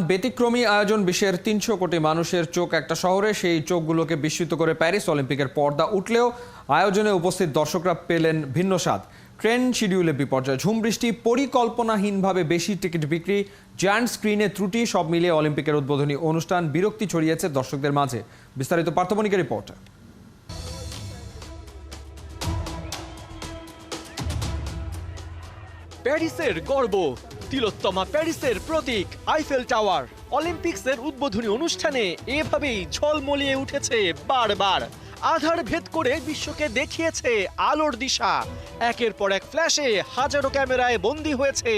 ব্যতিক্রমী আয়োজন, বিশ্বের ৩০০ কোটি মানুষের চোখ একটা শহরে, সেই চোখগুলোকে বিস্মিত করে প্যারিস অলিম্পিকের পর্দা উঠলেও আয়োজনে উপস্থিত দর্শকরা পেলেন ভিন্ন স্বাদ। ট্রেন শিডিউলে বিপর্যয়, ঝুম বৃষ্টি, পরিকল্পনাহীনভাবে বেশি টিকিট বিক্রি, জায়ান্ট স্ক্রিনে ত্রুটি, সব মিলিয়ে অলিম্পিকের উদ্বোধনী অনুষ্ঠান বিরক্তি ছড়িয়েছে দর্শকদের মাঝে। বিস্তারিত পার্থবণিকের রিপোর্ট। প্যারিসের গর্ব, তিলোত্তমা প্যারিসের প্রতীক আইফেল টাওয়ার অলিম্পিক্সের উদ্বোধনী অনুষ্ঠানে এভাবেই ঝলমলিয়ে উঠেছে বারবার। আধার ভেদ করে বিশ্বকে দেখিয়েছে আলোর দিশা। একের পর এক ফ্ল্যাশে হাজারো ক্যামেরায় বন্দী হয়েছে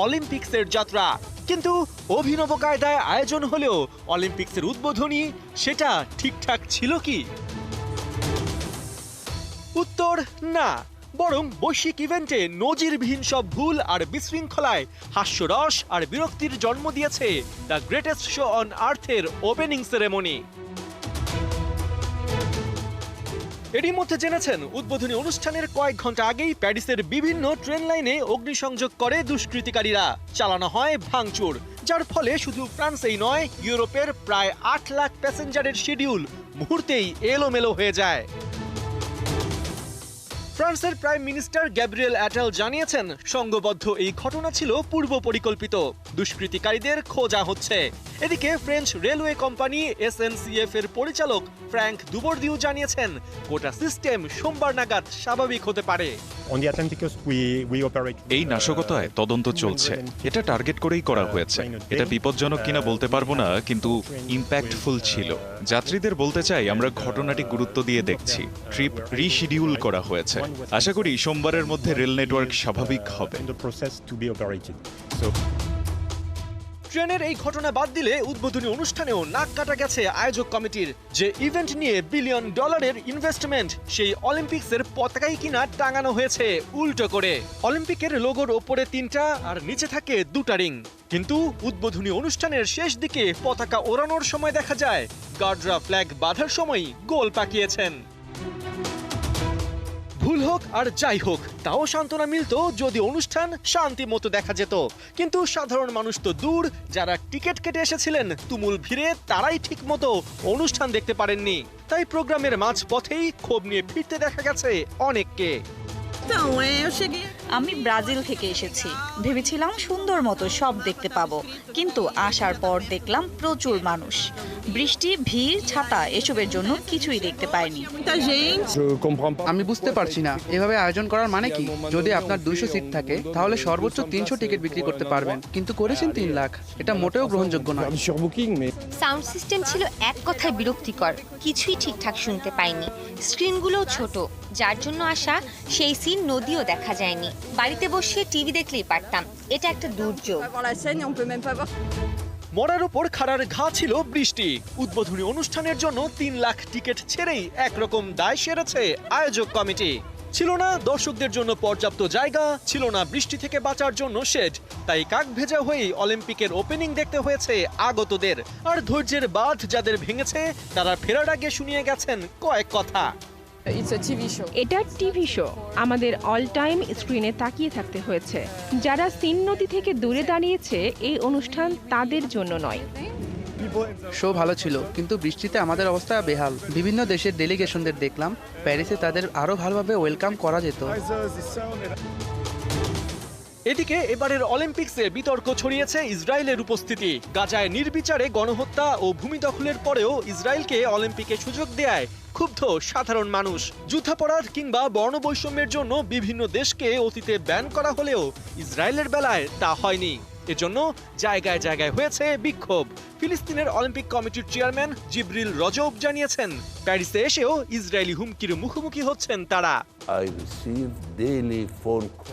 অলিম্পিক্সের যাত্রা। কিন্তু অভিনব কায়দায় আয়োজন হলেও অলিম্পিক্সের উদ্বোধনী সেটা ঠিকঠাক ছিল কি? উত্তর না, বরং বৈশ্বিক ইভেন্টে নজিরবিহীন সব ভুল আর বিশৃঙ্খলায় হাস্যরস আর বিরক্তির জন্ম দিয়েছে দ্য গ্রেটেস্ট শো অন আর্থের ওপেনিং সেরেমনি। এরই মধ্যে জেনেছেন, উদ্বোধনী অনুষ্ঠানের কয়েক ঘন্টা আগেই প্যারিসের বিভিন্ন ট্রেন লাইনে অগ্নিসংযোগ করে দুষ্কৃতিকারীরা, চালানো হয় ভাঙচুর, যার ফলে শুধু ফ্রান্সেই নয়, ইউরোপের প্রায় ৮ লাখ প্যাসেঞ্জারের শিডিউল মুহূর্তেই এলোমেলো হয়ে যায়। ফ্রান্সের প্রাইম মিনিস্টার গ্যাব্রিয়েল অ্যাটাল জানিয়েছেন, সংঘবদ্ধ এই ঘটনা ছিল পূর্ব পরিকল্পিত, দুষ্কৃতিকারীদের খোঁজা হচ্ছে। এদিকে ফ্রেঞ্চ রেলওয়ে কোম্পানি SNCF এর পরিচালক ফ্র্যাঙ্ক দুবর্দিউ জানিয়েছেন, গোটা সিস্টেম সোমবার নাগাদ স্বাভাবিক হতে পারে। এই নাশকতায় তদন্ত চলছে, এটা টার্গেট করেই করা হয়েছে। এটা বিপজ্জনক কিনা বলতে পারবো না, কিন্তু ইম্প্যাক্টফুল ছিল। যাত্রীদের বলতে চাই, আমরা ঘটনাটি গুরুত্ব দিয়ে দেখছি। ট্রিপ রিশিডিউল করা হয়েছে, আশা করি সোমবারের মধ্যে রেল নেটওয়ার্ক স্বাভাবিক হবে। ট্রেনের এই ঘটনা বাদ দিলে উদ্বোধনী অনুষ্ঠানেও নাক কাটা গেছে আয়োজক কমিটির। যে ইভেন্ট নিয়ে বিলিয়ন ডলারের ইনভেস্টমেন্ট, সেই অলিম্পিক্সের পতাকাই কিনা টাঙানো হয়েছে উল্টো করে। অলিম্পিকের লোগোর ওপরে 3টা আর নিচে থাকে 2টা রিং। কিন্তু উদ্বোধনী অনুষ্ঠানের শেষ দিকে পতাকা ওড়ানোর সময় দেখা যায় গার্ডরা ফ্ল্যাগ বাঁধার সময় গোল পাকিয়েছেন। ভুল হোক আর যাই হোক, তাও সান্ত্বনা মিলত যদি অনুষ্ঠান শান্তি মতো দেখা যেত। কিন্তু সাধারণ মানুষ তো দূর, যারা টিকিট কেটে এসেছিলেন তুমুল ভিড়ে, তারাই ঠিক মতো অনুষ্ঠান দেখতে পারেননি। তাই প্রোগ্রামের মাঝপথেই ক্ষোভ নিয়ে ফিরতে দেখা গেছে অনেককে। আমি ব্রাজিল থেকে এসেছি, ভেবেছিলাম সুন্দর মতো সব দেখতে পাবো, কিন্তু আসার পর দেখলাম প্রচুর মানুষ, বৃষ্টি, ভিড়, ছাতা, এসবের জন্য কিছুই দেখতে পাইনি। আমি বুঝতে পারছি না, এভাবে আয়োজন করার মানে কি? যদি আপনার 200 সিট থাকে তাহলে সর্বোচ্চ 300 টিকিট বিক্রি করতে পারবেন, কিন্তু করেছেন 3 লাখ। এটা মোটেও গ্রহণযোগ্য নয়। সাউন্ড সিস্টেম ছিল এক কথায় বিরক্তিকর, কিছুই ঠিকঠাক শুনতে পাইনি। স্ক্রিনগুলোও ছোট, যার জন্য আসা সেই সিন নদীও দেখা যায়নি। বাড়িতে বসে টিভি দেখলেই পারতাম। এটা একটা দুর্যোগ। মরার উপর খাড়ার ঘা ছিল বৃষ্টি। উদ্বোধনী অনুষ্ঠানের জন্য 3 লাখ টিকিট ছেড়েই একরকম দায় সেরেছে আয়োজক কমিটি। ছিল না দর্শকদের জন্য পর্যাপ্ত জায়গা, ছিল না বৃষ্টি থেকে বাঁচার জন্য শেড। তাই কাক ভেজা হয়েই অলিম্পিকের ওপেনিং দেখতে হয়েছে আগতদের। আর ধৈর্যের বাঁধ যাদের ভেঙেছে, তারা ফেরার আগে শুনিয়ে গেছেন কয়েক কথা। এটা টিভি শো, আমাদের অল টাইম স্ক্রিনে তাকিয়ে থাকতে হয়েছে। যারা সিন নদী থেকে দূরে দাঁড়িয়েছে, এই অনুষ্ঠান তাদের জন্য নয়। শো ভালো ছিল, কিন্তু বৃষ্টিতে আমাদের অবস্থা বেহাল। বিভিন্ন দেশের ডেলিগেশনদের দেখলাম, প্যারিসে তাদের আরো ভালোভাবে ওয়েলকাম করা যেত। এদিকে এবারের অলিম্পিক্সে বিতর্ক ছড়িয়েছে ইসরায়েলের উপস্থিতি। গাজায় নির্বিচারে গণহত্যা ও ভূমি দখলের পরেও ইসরায়েলকে অলিম্পিকে সুযোগ দেয় ক্ষুব্ধ সাধারণ মানুষ। যুদ্ধাপরাধ কিংবা বর্ণবৈষম্যের জন্য বিভিন্ন দেশকে অতীতে ব্যান করা হলেও ইসরায়েলের বেলায় তা হয়নি। এজন্য জায়গায় জায়গায় হয়েছে বিক্ষোভ। ফিলিস্তিনের অলিম্পিক কমিটির চেয়ারম্যান জিবরিল রজব জানিয়েছেন, প্যারিসে এসেও ইসরায়েলি হুমকির মুখোমুখি হচ্ছেন তারা।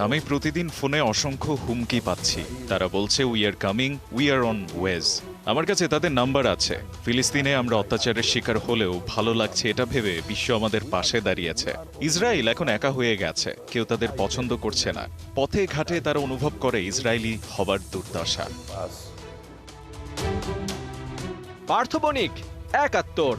আমি প্রতিদিন ফোনে অসংখ্য হুমকি পাচ্ছি। তারা বলছে, we are coming, we are on ways. আমার কাছে তাদের নাম্বার আছে। ফিলিস্তিনে আমরা অত্যাচারের শিকার হলেও ভালো লাগছে এটা ভেবে বিশ্ব আমাদের পাশে দাঁড়িয়েছে। ইসরায়েল এখন একা হয়ে গেছে, কেউ তাদের পছন্দ করছে না। পথে ঘাটে তারা অনুভব করে ইসরায়েলি হবার দুর্দশা। পার্থবণিক, ৭১।